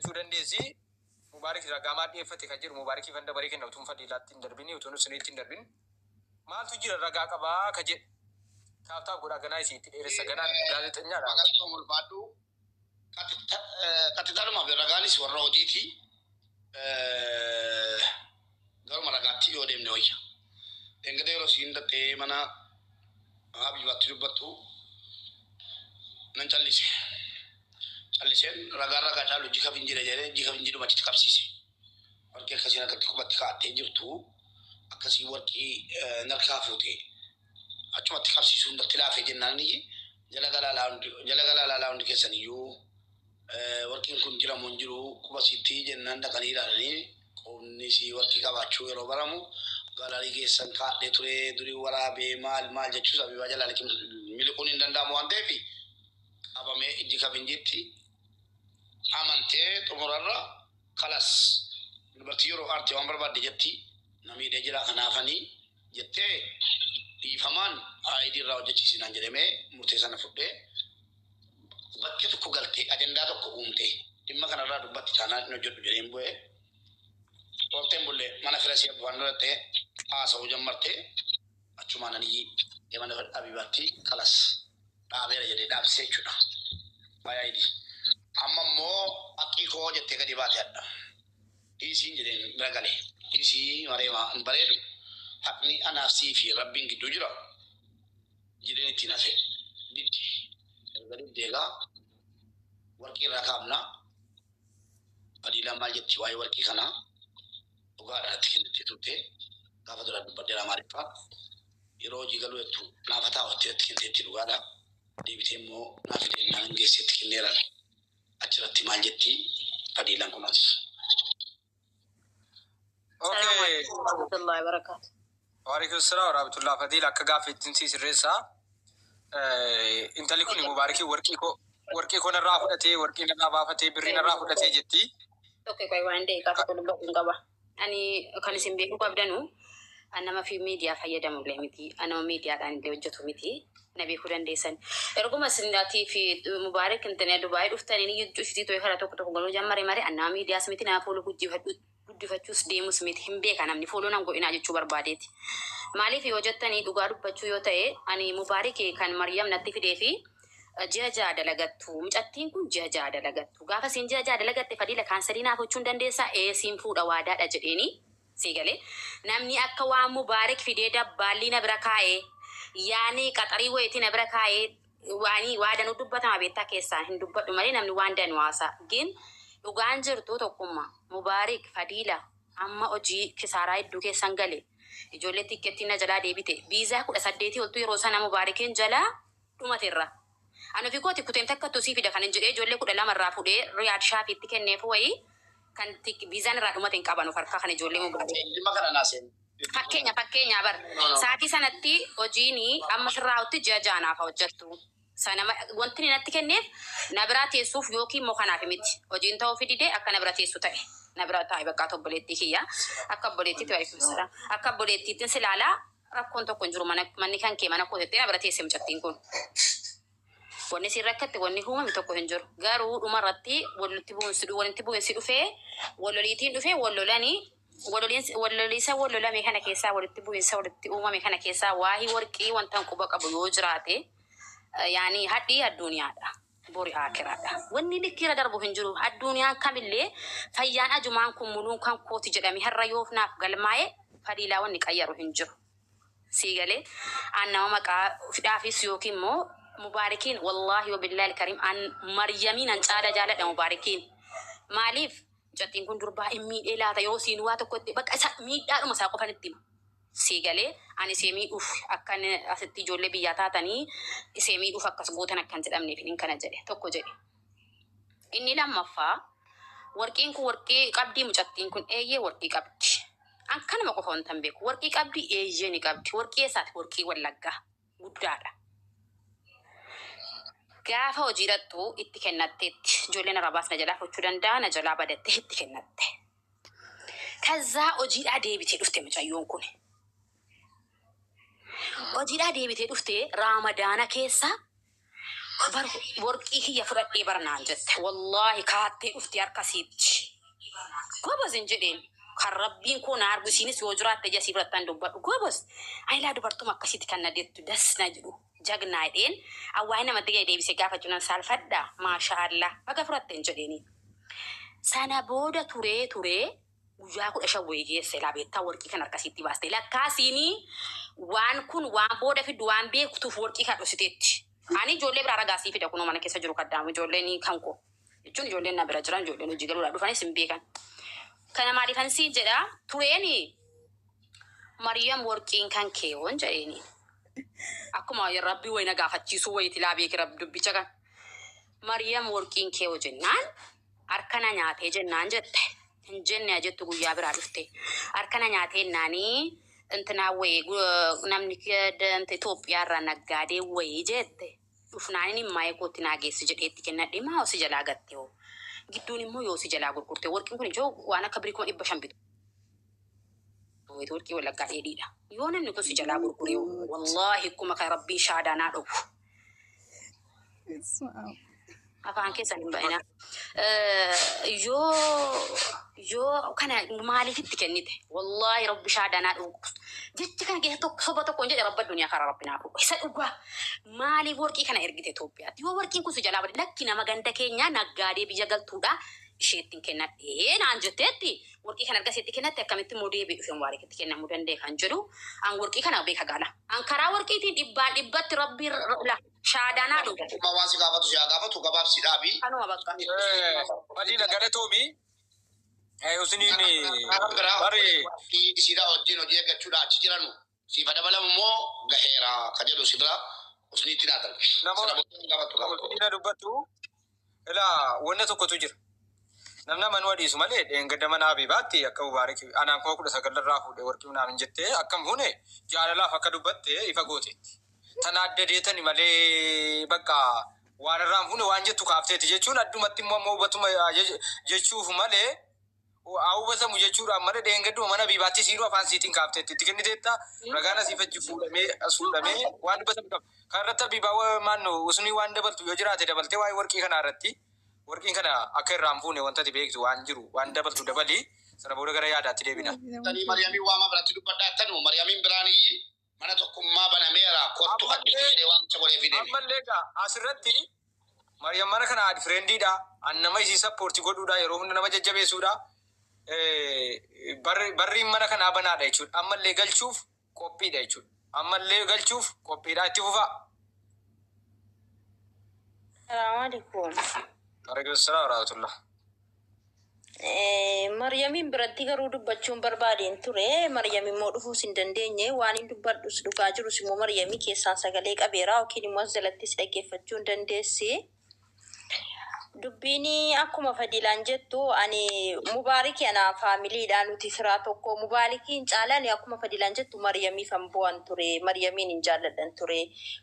Sudanesi Mubarak ragaa maadhii effate kan jiru Mubarakii fanda baree kenna utuun fadhiilaatti hin darbini utuun suniitti hin darbin maaltu jira ragaa qabaa ka jedhe taaftaa godhaa ganaa isiitti dheeressa ganaan gaazexeenyaadha. Maqaa mul'aadhu qatitaaluma ragaanis warra hojiiti garuma ragaatti yoo deemne wayya. Engadee yeroo siin dhattee mana habibaatti dubbattu nan callise. Calliseen ragaa caalu jika finjire jedhee jika finjiru machitti qabsiise. Warqii akkasiin akkatti qubatti kaa'attee jirtu akkasii warqii narkaa fuutee achumatti qabsiisuun datti laafee jennaan jala galaa laalaa hundi keessan iyyuu warqiin kun jiramu hin jiru qubasitti jennaan dhaqanii ilaalanii qomni si warqii qabaachuu yeroo baramu galaarii keessan kaadhee ture durii waraabee maal jechuus abibaa jalaa miliquun hin danda'amu waan ta'eef qabamee ijji kabinjitti amantee xumurarra kalas dubartii yeroo aartee waan barbaadde jetti namiidhee jira kanaafanii jettee dhiifamaan aayidii irraa hojjechiisinaan jedhamee murtee sana fudhee bakkee tokko galtee ajandaa tokko uumtee dhimma kanarraa dubbatti taanaan hin hojjedhu jedheen bu'ee Waktu boleh mana firasi abu anu teh asal hujan merte cuma nani yang mana abibati kelas tak ada jadi dah secuda bayar ini amma mo akiko jette ka dibati ada di sini jadi beragale di sini mereka beredu hakni anasi fi rabbing gitu jura jadi ini tina se di jadi dega warki rakamna adila majid ciwai warki kana Ugara tikin titute kafa dura badela marifa iroji galu etu na fata hote tikin titin ugara dibite mo na fide na ngese tikin nera achirati maljetti fadilan kunas okay warahmatullahi wabarakatuh wa alaikum assalam wa rahmatullahi fadila akka gafetin si sirresa intali kuni mubaraki warqi ko narraa fudhate warqi narraa baafate birri narraa fudhate jetti okay kai wande ka ko dubba ngaba ani kan simbe ko abdanu anama fi media fayyadamu lemiti anama media kan le wajjatu miti nabi kudan desan erguma sindati fi mubarak intane dubai duftani ni jushiti to hara to ko galo jammare mare anama media smiti na folo guddi facus demus smiti himbe kanam ni folo nan go ina jechu barbadeti mali fi wajjatani duga dubbachu yotae ani mubarak kan maryam natti fidefi jaja dalagatu mucattiin kun jaja dalagatu gaafa sin jaja dalagatte fadila kansarina fochuun dandeessa sin fuudha waadaadha jedheeni sigale namni akka waa mubarak fidee dabbaalina bira kaa'ee yaani qaxarii wayitina bira kaa'ee waani waadanu dubbatama beektaa keessaa hin dubbadhu malee namni waan danwaasa gin dhugaan jirtu tokkummaa mubarak fadila amma hojii kisaaraa hedduu keessan gale ijoollee tikkeettiin jalaa deebite biizaa 18 oltu yeroo sana mubarakiin jalaa dhumateerra Anu fikoti kutem takka tosi fida kan jere jolle ku dalam rafude riyad shafi tikenne fuwai kan tik bizan raduma ten kabanu farka kan jolle mu bade makana nasen pakkenya bar saati sanatti hojini amma sirraawti jajana fa hojjattu sana wanti natti kennef nabrate suf yoki mo kana fimiti hojin taw fidide akka nabrate su tae nabrata ay bakka to boletti hiya akka boletti to ay kusara akka boletti tin silala rakkon to konjuru manni kan ke mana ko tete nabrate sem chattin kun Wani si rakkate wani huma mitoko hinjur garu umarati wolutti buun si dufe wololitiin dufe wololisa wolola me kana keessa wolutti buun sa wolutti uma me kana keessa wahi warqi wantan quba qabu yoo jiraate yani haddi addunyaadha bori akhiraadha wani likira darbu hinjuru addunyaa kamille fayyaan ajumaan kun mulun kan kooti jedhami harra yoofnaaf galmaaye fadila wani qayyaru hinjuru sigale annama maqa fidaafis yookiin mo مباركين والله وبالله الكريم أن مريمين أن تعالى جالت مباركين ماليف جاتين كن دربا إمي إلا تيوسين واتو كنت بك أسا ميد دارو مساقو فنتيم سيغالي أنا سيمي أوف أكان أستي جولي بياتاتني سيمي أوف أكسبوتن أكان تدامني فينين كان جالي توكو جالي إني لما فا وركين كو وركي قبدي مجاتين كن إيه وركي قبدي أن كان مكو فون تنبيك وركي قبدي إيه جيني قبدي وركي سات وركي واللقا ودارا Gaafa hojiirrattu itti kennatteetti ijoolleen arabaas na jalaa fochuu danda'a na jalaa badattee itti kennatte. Kazaa hojiidhaa deebitee dhufte mucayyoon kun. Hojiidhaa deebitee dhufte Raamadaana keessa بر ورقي هي فرق برنامج والله كاتي اختيار كسيت قبض انجدين خربين كون عربسين سوجرات تجاسي برتان دب قبض اي لا دبرتو مكسيت كان نديت دس نجدو جاغنايدين او اينا متي دي بيسغافا جنان سالفدا ما شاء الله بغفرت انجديني سنه بودا توري وجاكو اشوي سلابيتا ورقي كان كسيتي باستي لا كاسيني وان كون وان بودا في دوان بي كتو ورقي كادو سيتيت ani jolle bra raga si fida kuno mana kessa juru kaddamu jolle ni kanko jun jolle na bra jiran jolle no jigalu la dufani simbe kan kana mari kan si jeda tureni maryam working kan ke won jeni akuma ya rabbi wayna gafachi so wayti labi ki rabb dubbi chaga maryam working ke o jennan arkana nyaate jennan jette jenne jettu guya bra dufte arkana nyaate nani انتنا وي نمنك انت توبيا رنغادي وي جت ufnaani mai ko tinage sijeti kenna dima o sijala gatteo gidduni mo yo sijala gurkurte workin kun jo wana kabri ko ibba shambito o worki wala ka edida yona ni ko sijala gurkure wallahi kuma ka rabbi shada na do afan ke sanin baina yo kana mali fit kennite wallahi rabbi shada na do jetti kan ge to sobato ko nje rabba dunya khara rabbina ko isa uba mali worki kana ergite Ethiopia yo worki ku sujala bad lakkina maganda kenya nagade bijagal tuda shetin kenna nan jetetti worki kana gasetti kenna takamitti modi be fen wari ketti kenna mudande kan jodu an worki kana be kagala an kara worki ti dibbat rabbi la shada na do ma wasi gafatu gabab sidabi anu abakka madina gare tomi usini ni bari ki sida odino je gachuda chijiranu si fada bala mo gahera kajelo sidra usini tinatal ina dubatu ila wonna tokko tujir namna manwadi sumale engada mana habibati akka mubarak ana ko kuda sagal rafu de worki na minjette akkam hune jaalala fakka dubatte ifa gote tanaaddeetani male bakka waan ram hune waan jettu kaafteti jechun addumatti mo batuma jechuuf male au basa mu jechura male de engadu mana bibati siru afan sitin kaafteti tikenitetta ragana sifajju fuudame asudame waan basa karata bibawa manno usuni waan dabaltu yo jiraate dabalte waay worki kana irratti worki kana akka ram hune wanta dibeektu waan jiru waan dabaltu dabali sana booda gara yaadaatti deebina tani maryami waama birati dubbadda tanu maryamin birani mana tokkummaa banameera kottu hadde waan chagole fide ammallega asirratti maryam mana kana ad friendida annama isi support godhuda yero hunda nama jajjabeesuda barri mana kana banaadha jechuudha ammallee galchuuf qophiidha jechuudha ammallee galchuuf qophiidha itti fufa Assalamu alaikum. Alaikum assalam wa rahmatullah. Maryamin biratti garuu dubbachuun barbaadeen ture. Maryamin moo dhufuu hin dandeenye waan hin dubbadhus dhugaa jirus immoo Maryamii keessaan sagalee qabeera yookiin immoo jalattis dhaggeeffachuu hin dandeessi. Dubbiin akkuma fadilaan jettu ani Mubaariki ana faamiliidhaan nuti firaa tokko Mubaarikiin caalaan akkuma fadilaan jettu Maryamii fan bu'an ture. Maryamiin hin jaalladhan ture.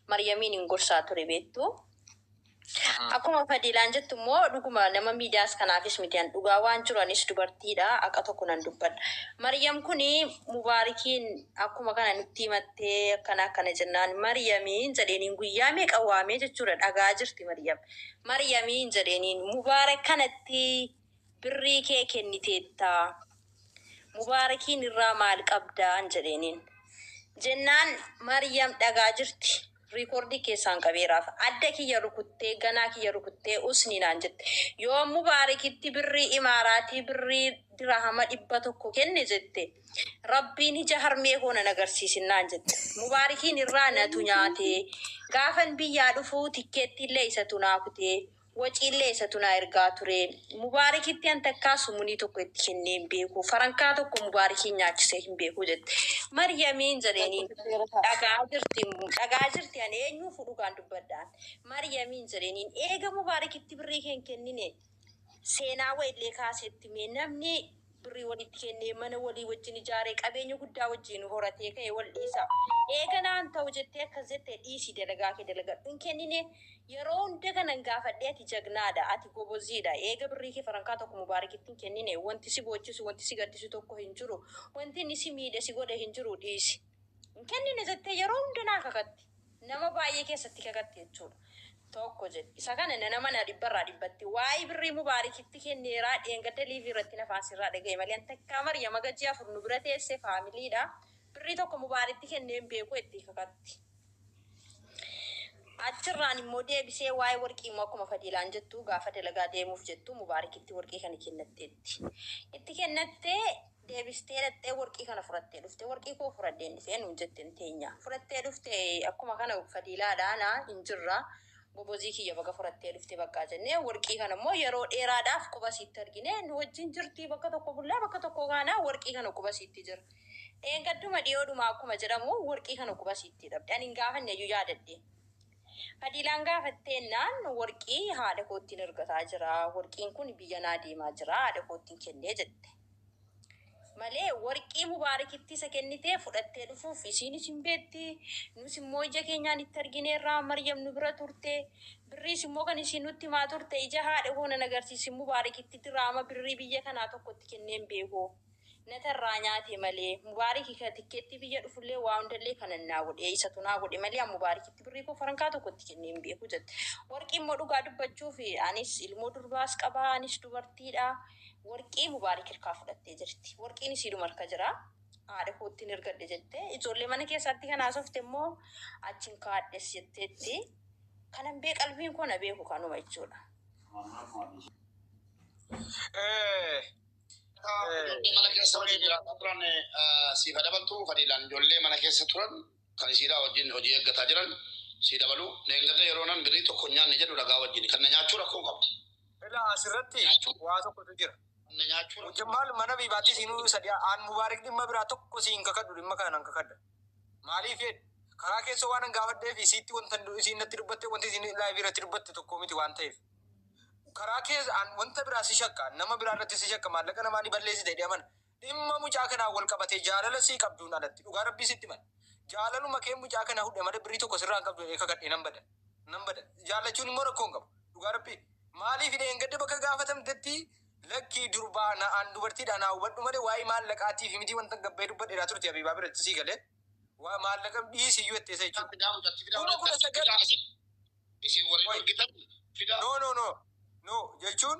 Maryamiin hin gorsaa ture beektu. Akkuma fadilaan jettu immoo dhuguma nama miidiyaas kanaafis miidiyaan dhugaa waan jiranis dubartiidha akka tokko nan dubbadha. Maryam kuni Mubaarikiin akkuma kana nutti himattee akkana jennaan Maryamiin jedheniin guyyaa meeqa waamee jechuudha dhagaa jirti Maryam. Maryamiin jedheniin Mubaarak kanatti birrii kee kenniteetta. Mubaarakiin irraa maal qabdaan jedheniin. Jennaan Maryam dhagaa jirti. Recording keessaan qabeeraaf adda kiyya rukuttee ganaa kiyya rukuttee usni naan jette yoo Mubaarakitti birrii imaaraatii birrii dirhama 100 kenne jette rabbiin ija harmee hoona nagarsiisinaan jette Mubaarakiin irraa natu nyaate gaafan biyyaa dhufuu tikkeetti illee isatu naa kutee waciillee isatu naa ergaa ture Mubaarakitti an takkaa sumunii tokko itti kennee hin beeku farankaa tokko Mubaarakiin nyaachisee hin beeku jette Maryamiin jedheniin dhagaa jirti ani eenyuu fudhugaan dubbadhaan Maryamiin jedheniin eega Mubaarakitti birrii kennine seenaa wayillee kaasetti mee namni birrii walitti kennee mana walii wajjin ijaaree qabeenya guddaa wajjin horatee ka'e wal dhiisa eega naan ta'u jettee akkas jettee dhiisii dalagaa kee dalagadhu hin kennine yeroo hunda kanan gaafadhee ati jagnaadha ati goboziidha eega birrii kee farankaa tokko Mubaarakitti hin kennine wanti si boochisu wanti si gaddisu tokko hin jiru wanti inni si miidhe si godhe hin jiru dhiisi hin kennine jettee yeroo hunda naa kakatti nama baay'ee keessatti kakatti jechuudha tokko jedhe. Isa kana nama na dhibbarraa dhibbatti waa'ee birrii mubaarikitti kenneeraa dheengadda liivii irratti nafaasirraa dhagaye malee takkaa Maryama gajjii afur nu bira teesse faamiliidha. Birrii tokko mubaaritti kenneen beeku itti kakatti. Achirraan immoo deebisee waa'ee warqii immoo akkuma Fadiilaan jettu gaafa dalagaa deemuuf jettu mubaarikitti warqii kana kennatteetti. Itti kennattee deebistee dhattee warqii kana furattee dhufte warqii koo furaddeen dhufee nuun jetteen teenya. Furattee dhufte akkuma kana Fadiilaadhaana hin jirra. Bobozii kiyya bakka furattee dhufte bakka jennee warqii kana immoo yeroo dheeraadhaaf quba siitti argine nu wajjin jirti bakka tokko bullaa bakka tokko gaanaa warqii kana quba siitti jira. Dheengadduma dhiyoodhuma akkuma jedhamu warqii kana quba siitti dhabde. Ani hin gaafanne iyyuu yaadadde. Fadiilaan gaafatteennaan warqii haadha koottiin ergataa jira. Warqiin kun biyya naa deemaa jira. Haadha koottiin kennee jette. Malee warqii mubaarikitti isa kennitee fudhattee dhufuuf isiinis hin beetti. Nus immoo ija keenyaan itti argineerraa Maryam nu bira turte. Birriis immoo kan isiin nutti himaa turte ija haadha koonan agarsiisi mubaarikitti diraama birrii biyya kanaa tokkotti kenneen beekoo. Natarraa nyaate malee mubaarikii ka tikkeetti biyya dhufullee waa hundallee kanan naa godhe isatu naa godhe malee mubaarikitti birrii koo farankaa tokkotti kenneen beeku jette. Warqii immoo dhugaa dubbachuuf anis ilmoo durbaas qaba anis dubartiidha. Warqii mubaarik hirkaa fudhattee jirti. Warqiin isiidhuma harka jira. Haadha koottiin ergadhe jette. Ijoollee mana keessatti kan haasofte immoo achiin kaadhes jetteetti. Kanan qalbiin koo na beeku kanuma jechuudha. Mana keessa wajjin jiraata turan si dabaltu Fadiilaan ijoollee mana keessa turan kan isiidhaa wajjin hojii eeggataa jiran si dabalu neengata yeroo nan birrii tokko nyaanne jedhu dhagaa wajjin kan na nyaachuu rakkoo qabdu. Ila asirratti waa tokkotu jira. Maal mana biibaatti siinuu sadii aan mubaarik dhimma biraa tokko siin kakadhu dhimma kanan kakadda. Maaliif karaa keessa waan gaafadhee fi siitti wanta isiin natti dubbatte wanti isiin laayivii irratti dubbatte tokko miti waan ta'eef. Karaa keessa wanta biraa si shakka nama biraa irratti si shakka maallaqa namaa ni balleessite jedhaman dhimma mucaa kanaa wal qabatee jaalala sii qabduun alatti dhugaa rabbii sitti man jaalaluma kee mucaa kanaa hudhe malee birrii tokko sirraan qabdu kakadhee nan bada jaalachuun immoo rakkoon qabu dhugaa rabbii maaliif hidheen gadda bakka gaafatamtetti lakkii durbaa na'aan dubartiidhaan haa hubadhu malee waa'ee maallaqaatii fi miti wanta gabbee dubbadheeraa turte abiibaa biratti sii galee waa maallaqa dhiisiyyuu etteessa jechuudha. No, jechuun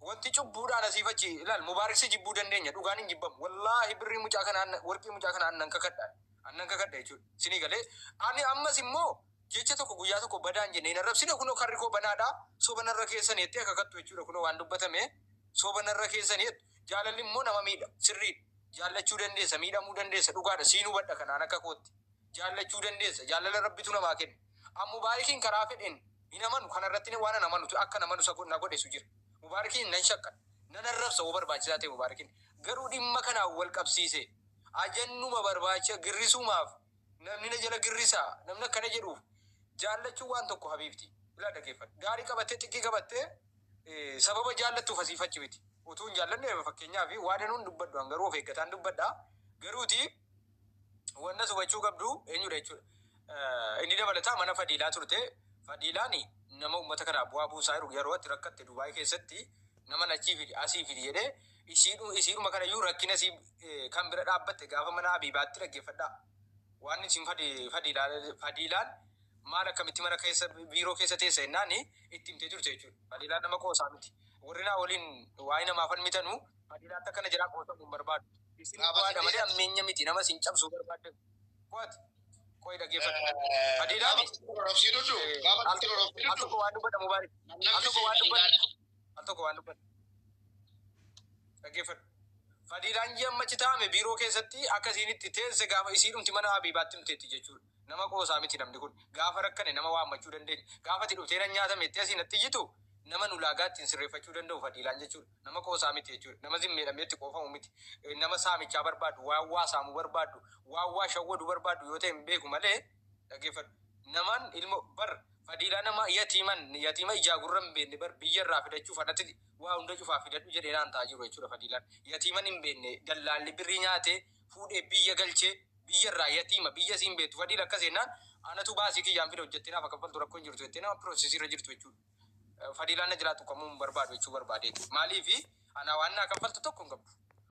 wanti cubbuudhaan asiifachi ilaal mubaariksi jibbuu dandeenya dhugaan hin jibbamu wallaahi birrii mucaa kanaan warqii mucaa kanaan annan kakadha jechuudha sinii galee ani ammas immoo jecha tokko guyyaa tokko badaan jenne hin arrabsine kunoo karri koo banaadhaa sobanarra keessanii jettee kakattu jechuudha kunoo waan dubbatame sobanarra keessanii jaalalli immoo nama miidha sirriidha jaallachuu dandeessa miidhamuu dandeessa dhugaadha siinuu badha kanaan akka kootti jaallachuu dandeessa jaalala rabbitu namaa kenna amma mubaarikiin karaa fedhen inamanu kanarratti waan namanu akka namanu na godhesu jira. Mubaarikiin nan shakka nan arrabsa wo barbaachisaa ta'e mubaarikiin garuu dhimma kanaa wal qabsiise ajannuma barbaacha girrisumaaf namni na jala girrisaa namni akkana jedhuuf jaallachuu waan tokko habiibti ilaa dhageeffadhu gaarii qabattee xiqqii qabattee sababa jaallattuuf asiifachi miti utuu hin jaallanne fakkeenyaaf waan nuun dubbadhu garuu of eeggataan dubbadhaa garuuti wanna subachuu qabdu eenyudha jechuudha. Inni dabalataa mana Fadiilaa turte. Fadiilaani nama uummata kanaa bu'aa buusaa jiru yeroo itti rakkatte Dubaay keessatti nama achii fidi asii fidi jedhee isiidhuma kana iyyuu rakkina kan bira dhaabbatte gaafa mana Abiibaatti dhaggeeffadhaa. Waan isin Fadiilaan maal akkamitti mana keessa biiroo keessa teessa jennaan itti himtee turte jechuudha. Fadiilaan nama qoosaa miti. Warri naa waliin waa'ee namaaf falmitanu Fadiilaatti akkana jiraa qoosamu hin barbaadu. Isin bu'aadha malee ammeenya miti nama sin cabsuu barbaadde. Qooti. Koi dhaggeeffadhu. Fadiilaan al tokko waan dubbadha mubaarik. Al tokko waan dubbadha. Dhaggeeffadhu. Fadiilaan ji'a ammachi taa'ame biiroo keessatti akkasiin itti teesse gaafa isiidhumti mana Abiibaatti himteetti jechuudha. Nama qoosaa miti namni kun gaafa rakkane nama waammachuu dandeenya. Gaafa itti dhuftee nan nyaatame itti asiin itti ijjitu nama ulaagaa ittiin sirreeffachuu danda'u Fadiilaan jechuudha. Nama qoosaa miti jechuudha. Nama zimmeedhamee itti qoofamu miti. Nama saamichaa barbaadu, waa saamuu barbaadu, waa shawwaduu barbaadu yoo ta'e hin beeku malee dhaggeeffadhu. Namaan ilmo Fadiilaa nama yatiima ijaa gurra hin beekne biyyarraa fidachuuf anatti waa hunda cufaa fidadhu jedhee naan ta'a jiru jechuudha Fadiilaan. Yatiiman hin beekne dallaalli birrii nyaatee fuudhee biyya galchee biyyarraa yatiima biyya siin beektu Fadiila akkas jennaan anatu baasii kiyyaan fida hojjettee naaf kaffaltu rakkoo hin jirtu jettee nama piroosesii irra jirtu jechuudha. Fadiilaan na jiraatu kamuu hin barbaadu jechuu barbaadeeti. Maaliif ana waan naa kaffaltu tokko hin qabdu.